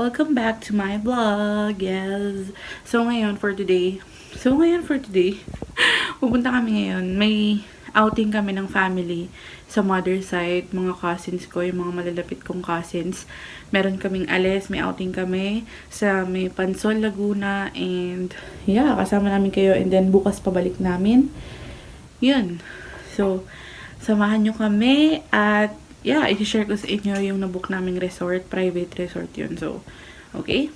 Welcome back to my vlog. Yes. So ngayon for today, pupunta kami ngayon. May outing kami ng family sa mother side, mga cousins ko, yung mga malalapit kong cousins. Meron kaming alis, may outing kami sa may Pansol, Laguna, and yeah, kasama namin kayo, and then bukas pabalik namin. Yun. So, samahan nyo kami at yeah, i-share ko sa inyo yung nabook naming resort, private resort yun. So, okay?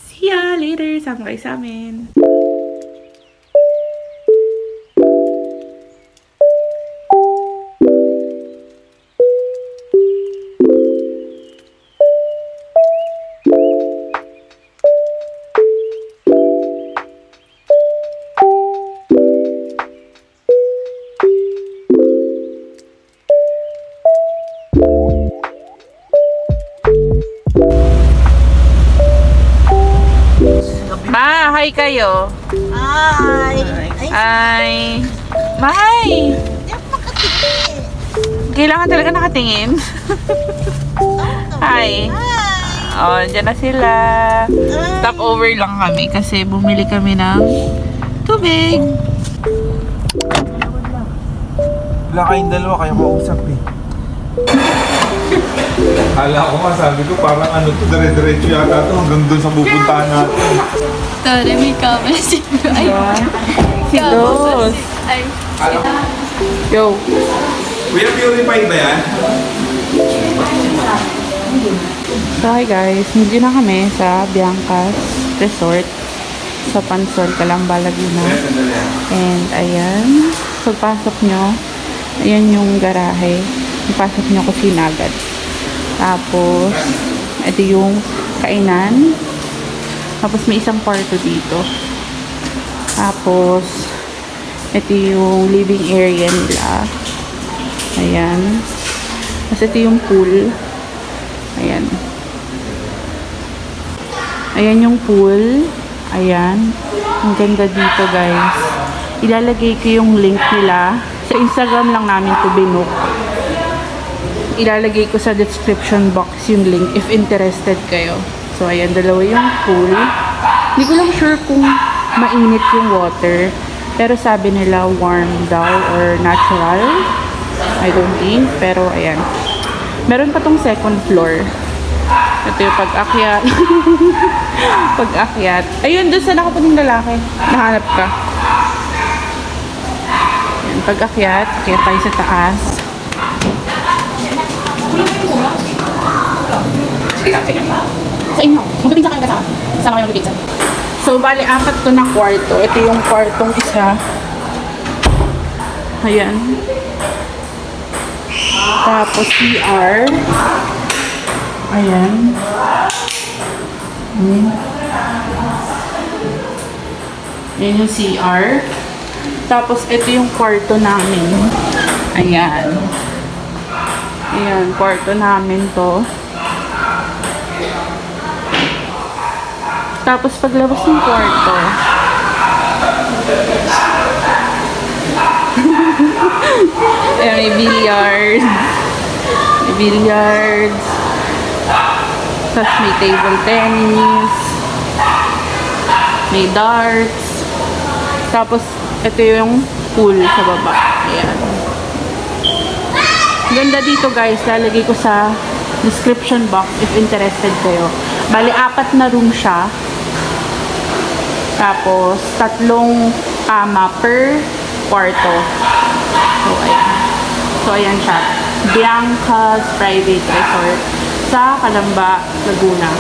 See ya later! Sama kayo sa amin! Hi kayo. Hi! Ay. Bye! Hindi ako makatingin. Kailangan talaga nakatingin. Hi. Hi! Oh, dyan na sila. Stop over lang kami kasi bumili kami ng tubig. Wala kayong dalawa, kaya mausap eh. Hala ko nga, sabi ko parang ano to, dire-diretso yata to hanggang dun sa pupuntahan natin. Tara, may camera siguro. Ay, Si Dos. ay. Ano? Yo. Kuya, purified ba yan? So hi guys, hindi na kami sa Bianca's Resort sa Pansol, Calamba, Laguna. And ayan, pagpasok nyo, ayan yung garahe. Pagpasok nyo kusina agad. Tapos, ito yung kainan. Tapos may isang kwarto dito. Tapos, ito yung living area nila. Ayan. Tapos ito yung pool. Ayan. Ayan yung pool. Ayan. Ang ganda dito, guys. Ilalagay ko yung link nila. Sa Instagram lang namin to binook. Ilalagay ko sa description box yung link if interested kayo. So, ayan, dalawa yung pool. Hindi ko lang sure kung mainit yung water. Pero sabi nila warm daw or natural. I don't think. Pero, ayan. Meron pa tong second floor. Ito yung pag-akyat. Pag-akyat. Ayun, doon sa nakapuning lalaki. Nahanap ka. Ayan, pag-akyat. Kaya tayo sa taas. Sa inyo. Magpipinsa kayo kasama. Kasama kayo magpipinsa. So, bali, 4 to na kwarto. Ito yung kwartong isa. Ayan. Tapos, CR. Ayan. Ayan yung CR. Tapos, ito yung kwarto namin. Ayan. Ayan, kwarto namin to. Tapos paglabas ng kwarto, ayan, may billiards. May billiards. Tapos may table tennis. May darts. Tapos ito yung pool sa baba. Ayan. Ganda dito guys, lalagay ko sa description box if interested kayo. Bali, 4 na room siya. Tapos, 3 kama per kwarto. So, ayan. So, ayan siya. Bianca's Private Resort sa Calamba, Laguna.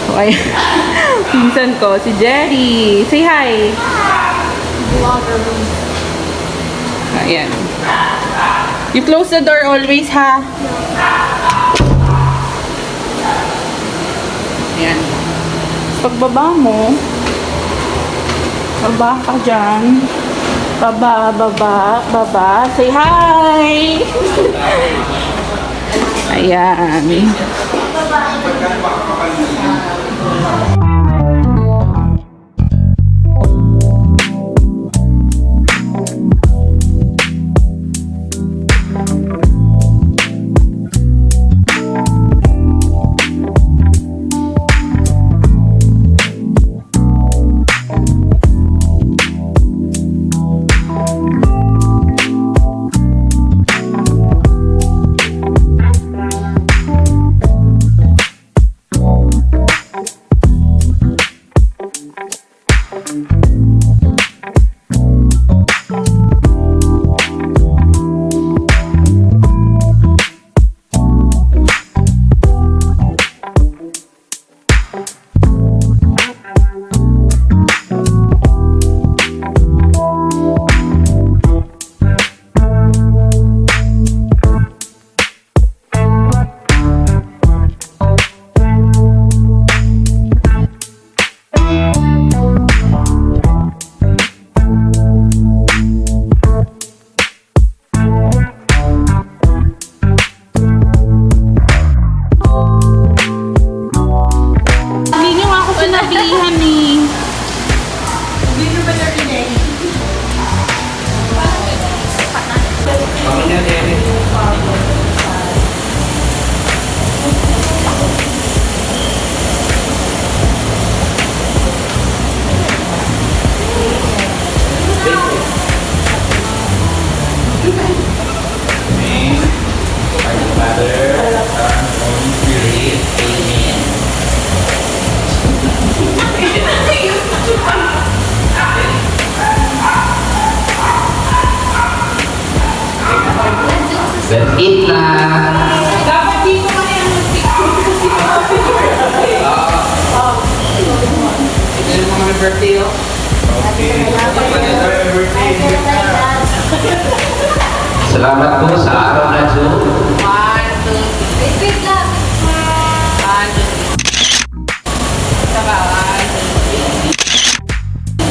So, ayan. Pinsan ko, si Jerry. Say hi! Vlogger room. Ayan. You close the door always, ha? Ayan. Pagbaba mo, baba ka dyan. Baba, baba, baba. Say hi! Ayan. Let's eat na. Dapat dito kami ang Ito yung mga birthday, oh. Salamat po sa araw na ito. Wait lang.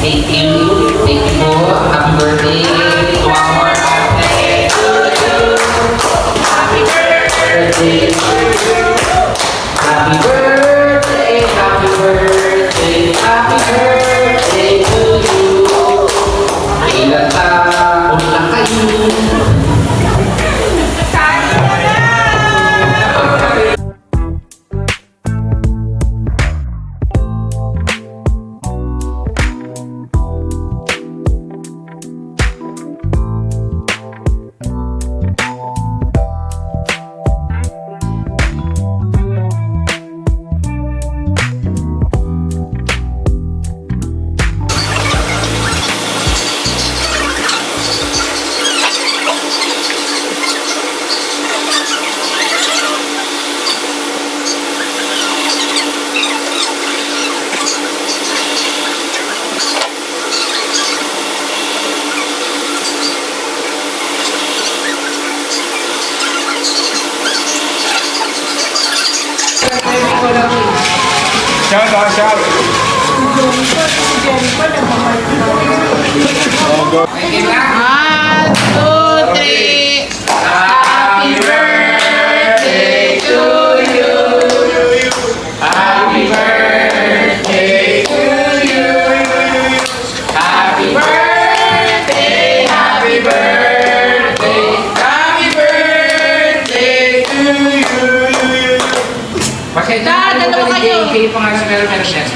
Thank you. Thank you po. Happy birthday to our ate. Happy birthday. Happy birthday. Happy birthday. Happy birthday to you. Ilan taon na kayo? Shout out, shout. Okay lang. 1, 2, 3. Happy birthday to you. Happy birthday to you. Happy birthday, happy birthday, happy birthday to you. Pasensya na po dalawa kayo. kayo pangalan meron yan.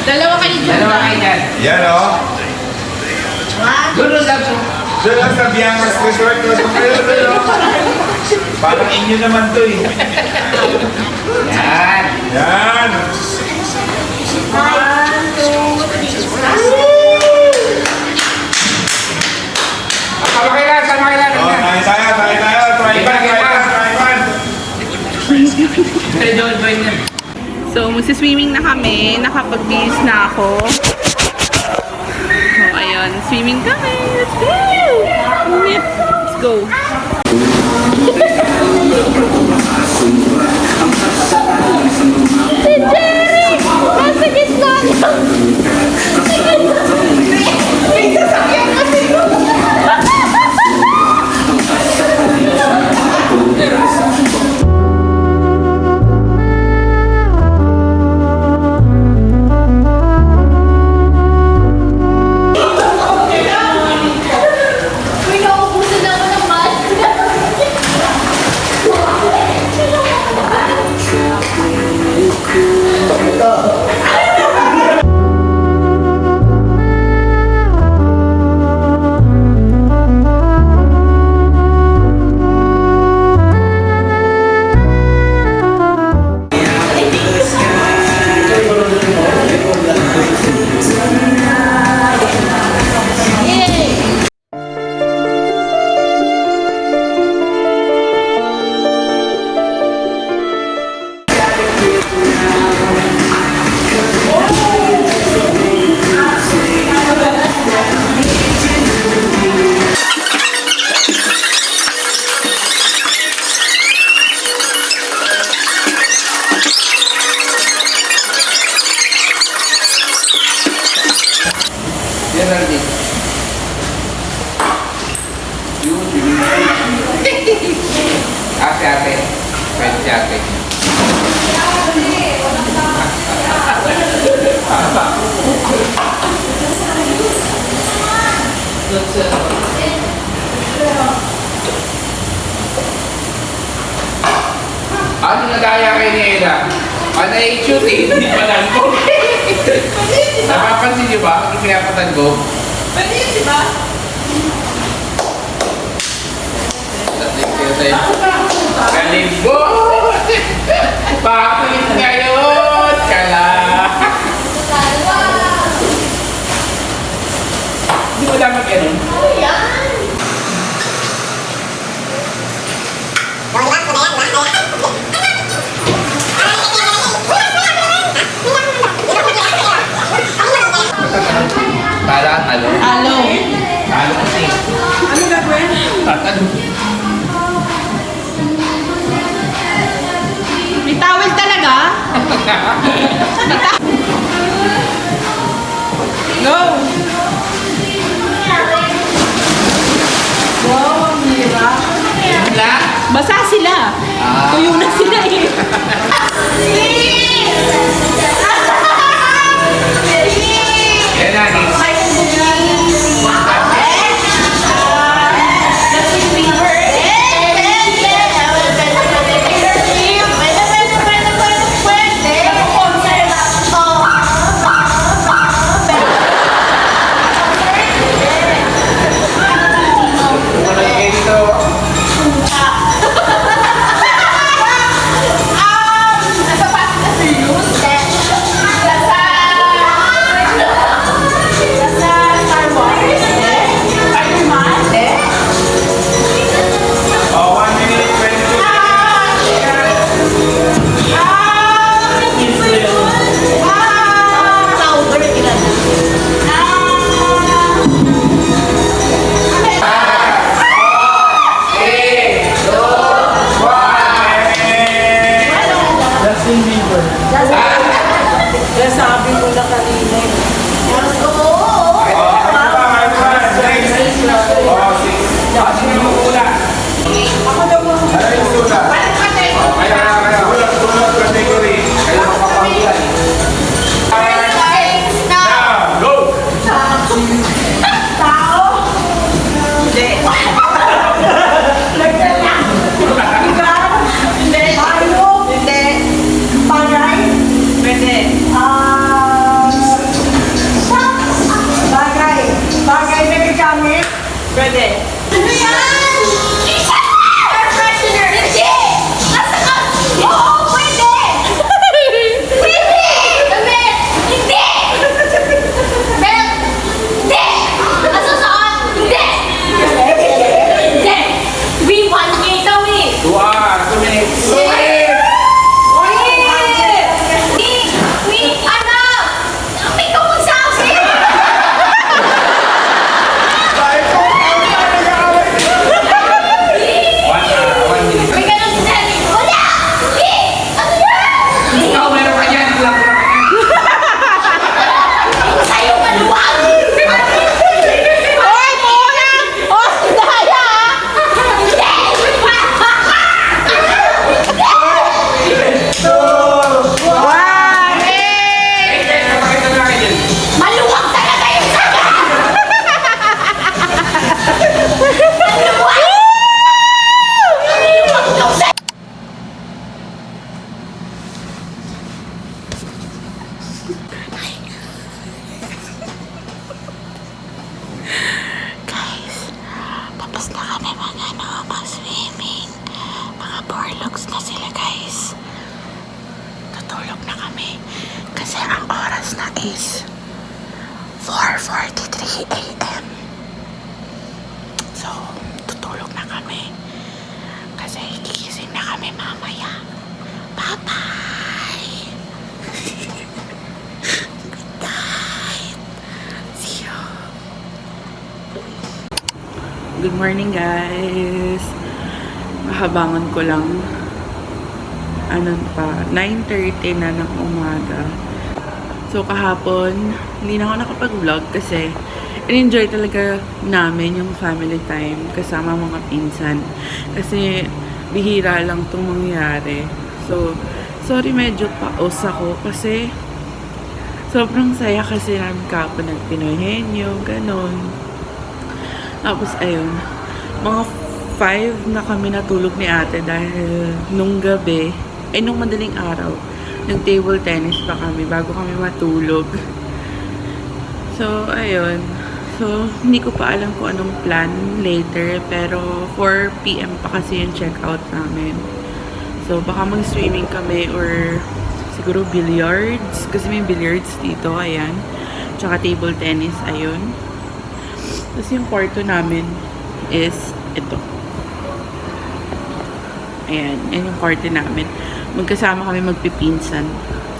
Dalawa kayo dyan. Dalawa kayo dyan. Yan oh. Guru love you. Doon lang sa Bianca's Resort. Parang inyo naman to eh. Yan. Yan. Sama kayo lang, sama kayo lang. Oh, tayo tayo, tayo tayo. Try one, try one, try one. Pero doon ba yun? So, magsiswimming na kami. Nakapag-bihis na ako. So, ayun. Swimming kami. Let's go! Let's go. Si Jerry! Nasa gitna niya! May sasakyan kasi yun! Uy, nauubusan ako ng mask. Yan lang din. Ate, ate. Pwede si ate. Ano nagaya kay ni Ella? Ano i-shoot eh, hindi pa lang ko. Napapansin niyo ba? Hindi pinapatan ko. Pwede yun, di ba? Kalibot! Bakit ngayon? Kala! Hindi mo dapat ganun. Para ano? Alo. Ano kasi? Ano gagawin? Ano? May towel talaga? Go! Wow, ang hirap. Wala? Basa sila. Tuyo na sila eh. Yan na, Nick. Walang ganito. Oh, 1 minute, 22 Sabi ko na kanina. Ako daw mo. Hindi. Hindi. Hindi. Bagay? Pwede. Bagay. Bagay na gamit? Pwede. Ano yan? Air freshener. Hindi! Nasa ka? Oo, pwede! Pwede! Damit! Hindi! Belt! Hindi! Nasa saan? Hindi! Hindi! We want gateway! 2 minutes. Ano? May kumasabi! One minute. May ganun din sa'yo. Wala! Hindi! Ano yan? Ikaw, meron ka yan. Kulang ka yan. Sa'yo maluwag! Oy, muna! Oh, daya! One, Eh, napakita na kayo dyan. Maluwag talaga yung saga! Maluwag! Maluwag yung saga! Guys, tapos na kami mag-swimming. Mga borlogs na sila, guys. Tutulog na kami. Kasi ang oras na is 4:43 a.m. So, tutulog na kami. Kasi gigising na kami mamaya. Bye-bye! Good night! See you! Good morning, guys. Mahabangon ko lang. Ano pa? 9:30 na ng umaga. So, kahapon, hindi na ako nakapag-vlog kasi in-enjoy talaga namin yung family time kasama mga pinsan. Kasi bihira lang itong mangyari. So, sorry medyo paos ako kasi sobrang saya kasi namin kahapon nag-Pinoy Henyo, ganon. Tapos, ayun, mga 5 na kami natulog ni ate dahil nung gabi, ay nung madaling araw, nag-table tennis pa kami bago kami matulog. So, ayun. So, hindi ko pa alam kung anong plan later, pero 4 PM pa kasi yung check-out namin. So, baka mag-swimming kami or siguro billiards. Kasi may billiards dito, ayan. Tsaka table tennis, ayun. Tapos yung kwarto namin is ito. Ayan, yan yung kwarto namin. Magkasama kami magpipinsan.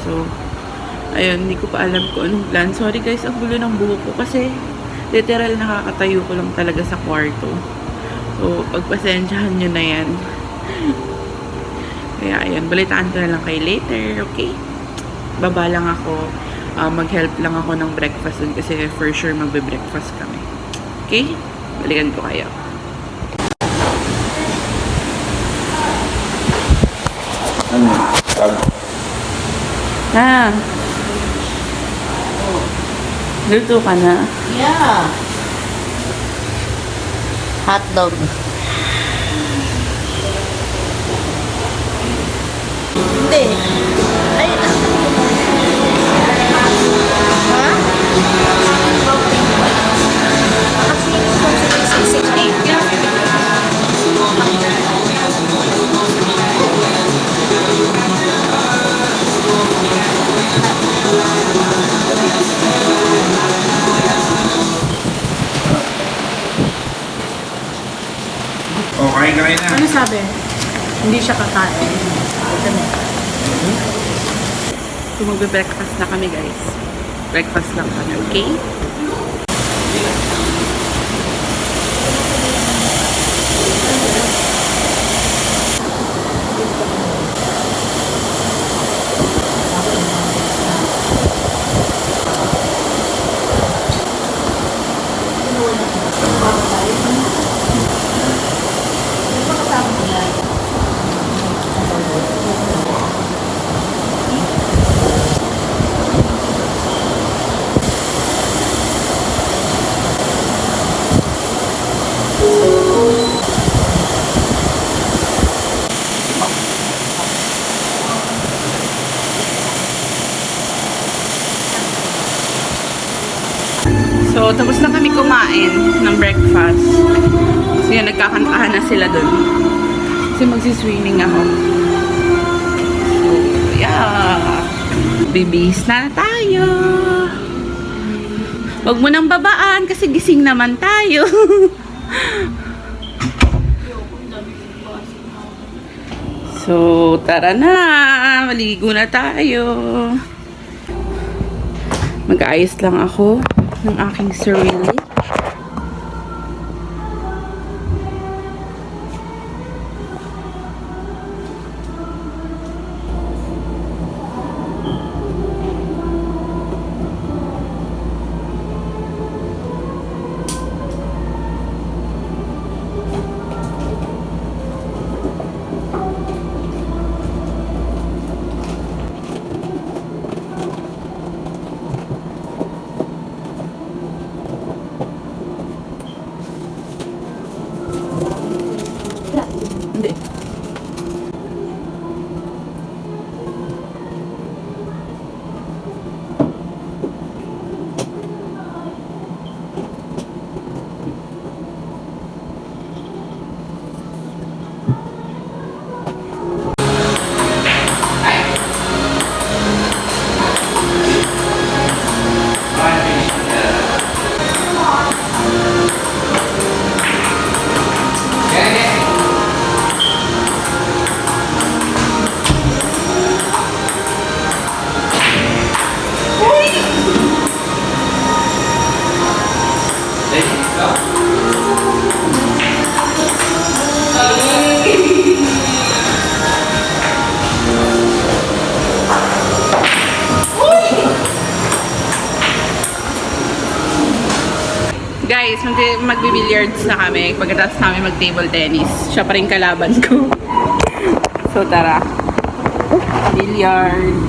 So, ayun, hindi ko pa alam kung anong plan. Sorry guys, ang gulo ng buhok ko kasi literal nakakatayo ko lang talaga sa kwarto. So, pagpasensyahan nyo na yan. Kaya, ayun, balitaan ko na lang kayo later, okay? Baba lang ako. Mag-help lang ako ng breakfast dun kasi for sure magbe-breakfast kami. Okay? Balikan ko kayo. Ano? Luto ka na. Yeah. Hotdog. Hindi. Ay, ha? Oh, kain na. Ano sabi? Hindi siya kakain. So, magbe-breakfast na kami, guys. Breakfast lang kami, okay? So, tapos na kami kumain ng breakfast. So, yun, nagkakantahan na sila dun. Kasi magsiswimming ako. So, yeah. Bibihis na tayo. Huwag mo nang babaan kasi gising naman tayo. So, tara na. Maligo na tayo. Mag-aayos lang ako ng aking sarili. Hindi. Guys, magbi-billiards na kami. Pagkatapos namin mag-table tennis. Siya pa rin kalaban ko. So, tara. Billiards.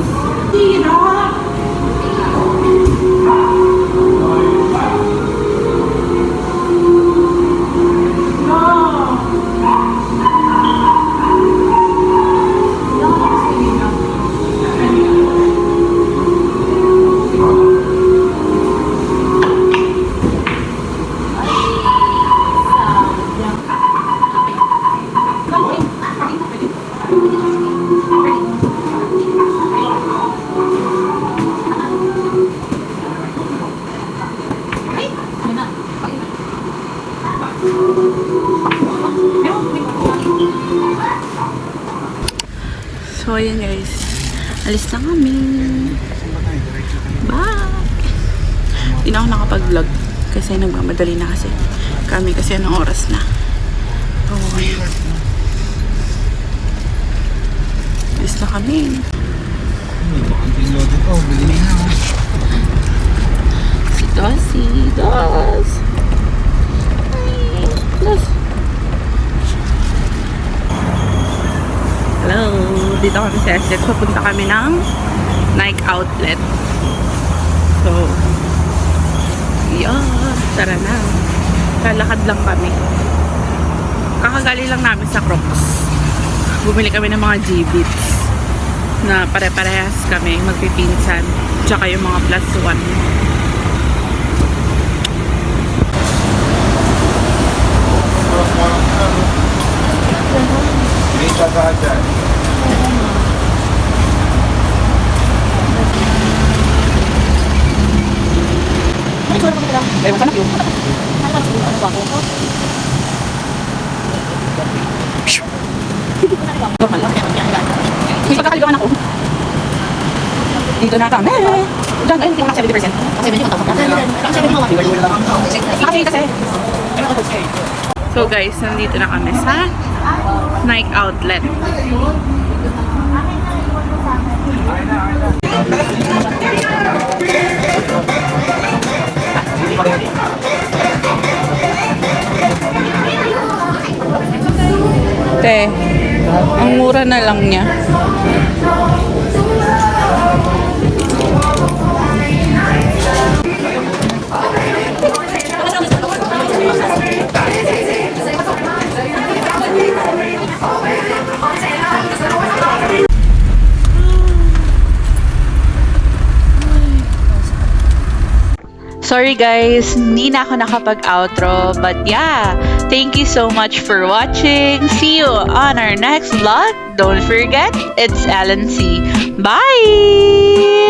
So, ayan guys. Alis na kami. Bye! Hindi na ako nakapag-vlog. Kasi nagmamadali na kasi. Kami kasi anong oras na. Oh, ayan. Alis na kami. Si Dos. Hi, Dos. Hello. Dito kami sa Essex. Papunta kami ng Nike Outlet. So, yeah. Tara na. Lalakad lang kami. Kakagali lang namin sa Crocs. Bumili kami ng mga G-Beats na pare-parehas kami magpipinsan. Tsaka yung mga +1. May tatahan dyan. Ewan ka na yun. Normal lang. May pagkakalibangan ako. Dito na kami. Diyan, ayun, hindi ko na 70%. Kasi kasi. So guys, nandito na kami sa Nike Outlet. Te, ang mura na lang niya. Sorry guys, hindi na ako nakapag-outro. But yeah, thank you so much for watching. See you on our next vlog. Don't forget, it's LNC. Bye!